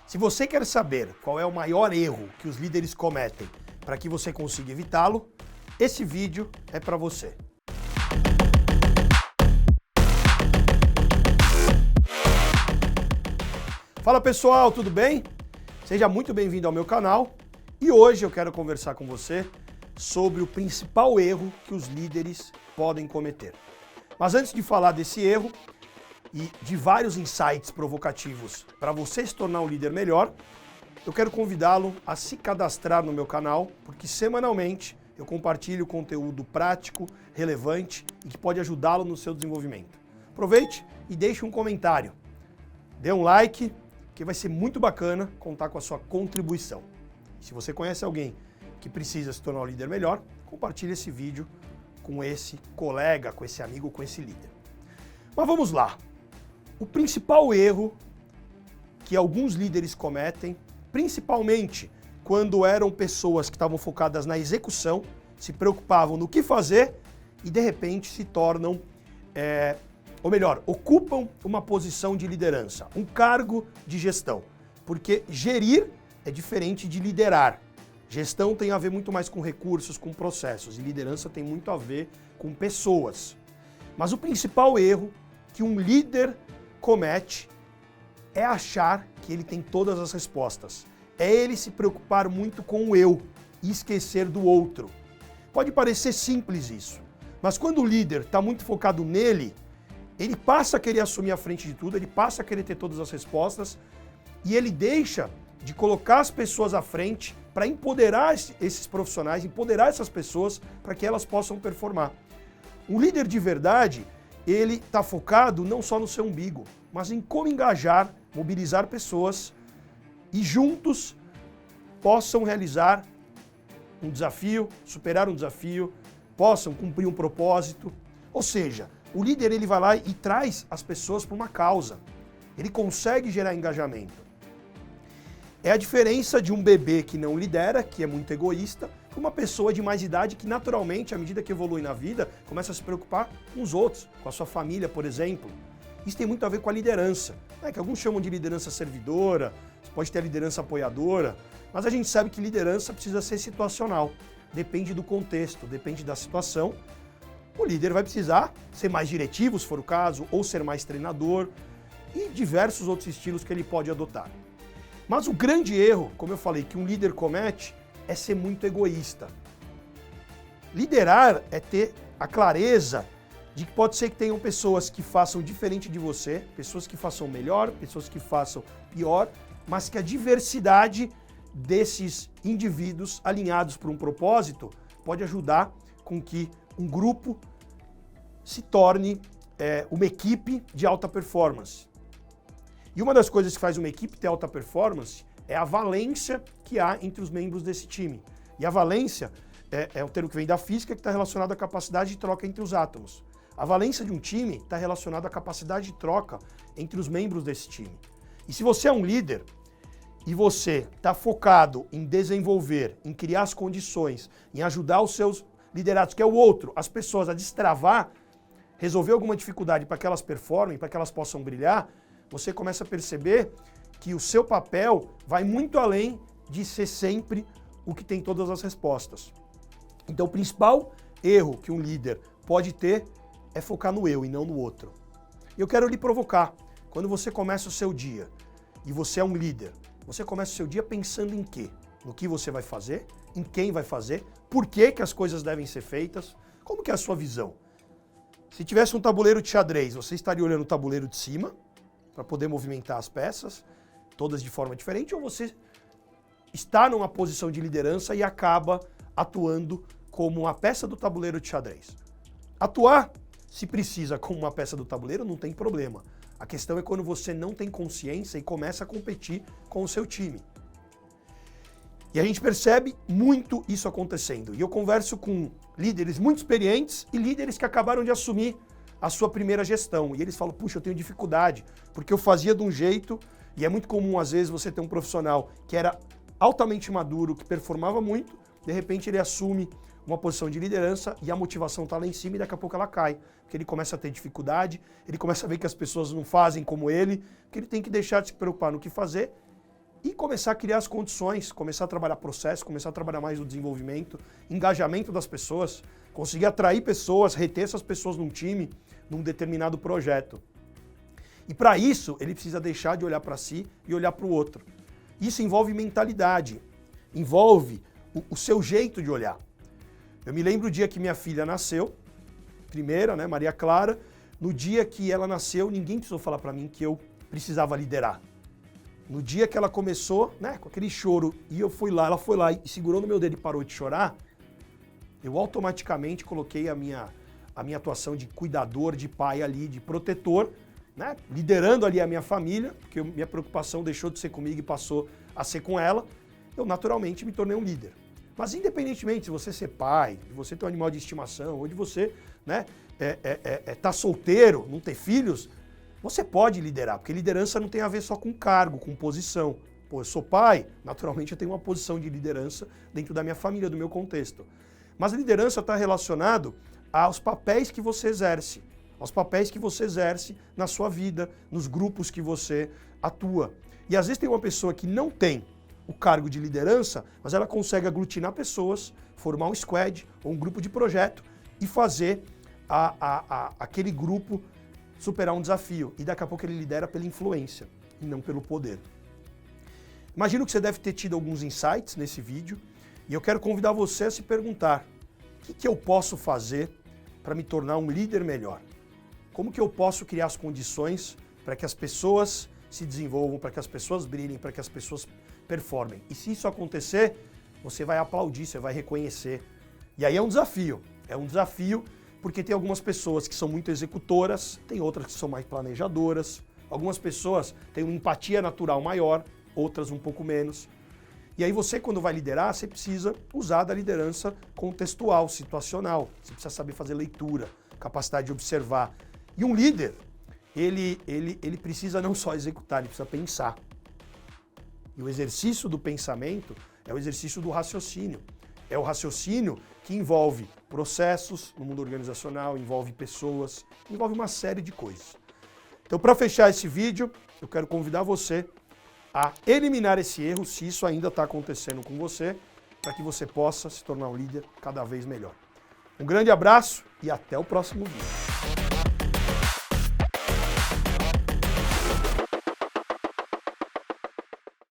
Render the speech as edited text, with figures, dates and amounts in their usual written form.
Se você quer saber qual é o maior erro que os líderes cometem para que você consiga evitá-lo, esse vídeo é para você. Fala pessoal, tudo bem? Seja muito bem-vindo ao meu canal e hoje eu quero conversar com você sobre o principal erro que os líderes podem cometer. Mas antes de falar desse erro e de vários insights provocativos para você se tornar um líder melhor, eu quero convidá-lo a se cadastrar no meu canal, porque semanalmente eu compartilho conteúdo prático, relevante e que pode ajudá-lo no seu desenvolvimento. Aproveite e deixe um comentário. Dê um like, que vai ser muito bacana contar com a sua contribuição. Se você conhece alguém que precisa se tornar um líder melhor, compartilhe esse vídeo com esse colega, com esse amigo, com esse líder. Mas vamos lá. O principal erro que alguns líderes cometem, principalmente quando eram pessoas que estavam focadas na execução, se preocupavam no que fazer e de repente se tornam, ocupam uma posição de liderança, um cargo de gestão. Porque gerir é diferente de liderar. Gestão tem a ver muito mais com recursos, com processos, e liderança tem muito a ver com pessoas. Mas o principal erro que um líder comete é achar que ele tem todas as respostas. É ele se preocupar muito com o eu e esquecer do outro. Pode parecer simples isso, mas quando o líder está muito focado nele, ele passa a querer assumir a frente de tudo, ele passa a querer ter todas as respostas e ele deixa de colocar as pessoas à frente para empoderar esses profissionais, empoderar essas pessoas para que elas possam performar. Um líder de verdade, ele está focado não só no seu umbigo, mas em como engajar, mobilizar pessoas e juntos possam realizar um desafio, superar um desafio, possam cumprir um propósito. Ou seja, o líder ele vai lá e traz as pessoas para uma causa. Ele consegue gerar engajamento. É a diferença de um bebê que não lidera, que é muito egoísta, para uma pessoa de mais idade que naturalmente, à medida que evolui na vida, começa a se preocupar com os outros, com a sua família, por exemplo. Isso tem muito a ver com a liderança, que alguns chamam de liderança servidora, pode ter a liderança apoiadora, mas a gente sabe que liderança precisa ser situacional, depende do contexto, depende da situação. O líder vai precisar ser mais diretivo, se for o caso, ou ser mais treinador, e diversos outros estilos que ele pode adotar. Mas o grande erro, como eu falei, que um líder comete é ser muito egoísta. Liderar é ter a clareza de que pode ser que tenham pessoas que façam diferente de você, pessoas que façam melhor, pessoas que façam pior, mas que a diversidade desses indivíduos alinhados por um propósito pode ajudar com que um grupo se torne uma equipe de alta performance. E uma das coisas que faz uma equipe ter alta performance é a valência que há entre os membros desse time. E a valência é um termo que vem da física que está relacionado à capacidade de troca entre os átomos. A valência de um time está relacionada à capacidade de troca entre os membros desse time. E se você é um líder e você está focado em desenvolver, em criar as condições, em ajudar os seus liderados, que é o outro, as pessoas a destravar, resolver alguma dificuldade para que elas performem, para que elas possam brilhar, você começa a perceber que o seu papel vai muito além de ser sempre o que tem todas as respostas. Então o principal erro que um líder pode ter é focar no eu e não no outro. E eu quero lhe provocar, quando você começa o seu dia e você é um líder, você começa o seu dia pensando em quê? No que você vai fazer, em quem vai fazer, por que as coisas devem ser feitas, como que é a sua visão? Se tivesse um tabuleiro de xadrez, você estaria olhando o tabuleiro de cima, para poder movimentar as peças, todas de forma diferente, ou você está numa posição de liderança e acaba atuando como uma peça do tabuleiro de xadrez. Atuar, se precisa, como uma peça do tabuleiro, não tem problema. A questão é quando você não tem consciência e começa a competir com o seu time. E a gente percebe muito isso acontecendo. E eu converso com líderes muito experientes e líderes que acabaram de assumir a sua primeira gestão. E eles falam, puxa, eu tenho dificuldade, porque eu fazia de um jeito, e é muito comum, às vezes, você ter um profissional que era altamente maduro, que performava muito, de repente ele assume uma posição de liderança e a motivação está lá em cima e daqui a pouco ela cai. Porque ele começa a ter dificuldade, ele começa a ver que as pessoas não fazem como ele, que ele tem que deixar de se preocupar no que fazer e começar a criar as condições, começar a trabalhar processo, começar a trabalhar mais o desenvolvimento, engajamento das pessoas, conseguir atrair pessoas, reter essas pessoas num time, num determinado projeto. E para isso, ele precisa deixar de olhar para si e olhar para o outro. Isso envolve mentalidade, envolve o seu jeito de olhar. Eu me lembro o dia que minha filha nasceu, primeira, né, Maria Clara. No dia que ela nasceu, ninguém precisou falar para mim que eu precisava liderar. No dia que ela começou, né, com aquele choro, e eu fui lá, ela foi lá e segurou no meu dedo e parou de chorar, eu automaticamente coloquei a minha atuação de cuidador, de pai ali, de protetor, né, liderando ali a minha família, porque minha preocupação deixou de ser comigo e passou a ser com ela. Eu naturalmente me tornei um líder. Mas independentemente de você ser pai, de você ter um animal de estimação, ou de você, né, tá solteiro, não ter filhos, você pode liderar, porque liderança não tem a ver só com cargo, com posição. Pô, eu sou pai, naturalmente eu tenho uma posição de liderança dentro da minha família, do meu contexto. Mas a liderança está relacionado aos papéis que você exerce, na sua vida, nos grupos que você atua. E às vezes tem uma pessoa que não tem o cargo de liderança, mas ela consegue aglutinar pessoas, formar um squad ou um grupo de projeto e fazer aquele grupo superar um desafio. E daqui a pouco ele lidera pela influência e não pelo poder. Imagino que você deve ter tido alguns insights nesse vídeo e eu quero convidar você a se perguntar: o que eu posso fazer para me tornar um líder melhor? Como que eu posso criar as condições para que as pessoas se desenvolvam, para que as pessoas brilhem, para que as pessoas performem? E se isso acontecer, você vai aplaudir, você vai reconhecer. E aí é um desafio porque tem algumas pessoas que são muito executoras, tem outras que são mais planejadoras, algumas pessoas têm uma empatia natural maior, outras um pouco menos. E aí você, quando vai liderar, você precisa usar da liderança contextual, situacional. Você precisa saber fazer leitura, capacidade de observar. E um líder, ele precisa não só executar, ele precisa pensar. E o exercício do pensamento é o exercício do raciocínio. É o raciocínio que envolve processos no mundo organizacional, envolve pessoas, envolve uma série de coisas. Então, para fechar esse vídeo, eu quero convidar você a eliminar esse erro, se isso ainda está acontecendo com você, para que você possa se tornar um líder cada vez melhor. Um grande abraço e até o próximo vídeo.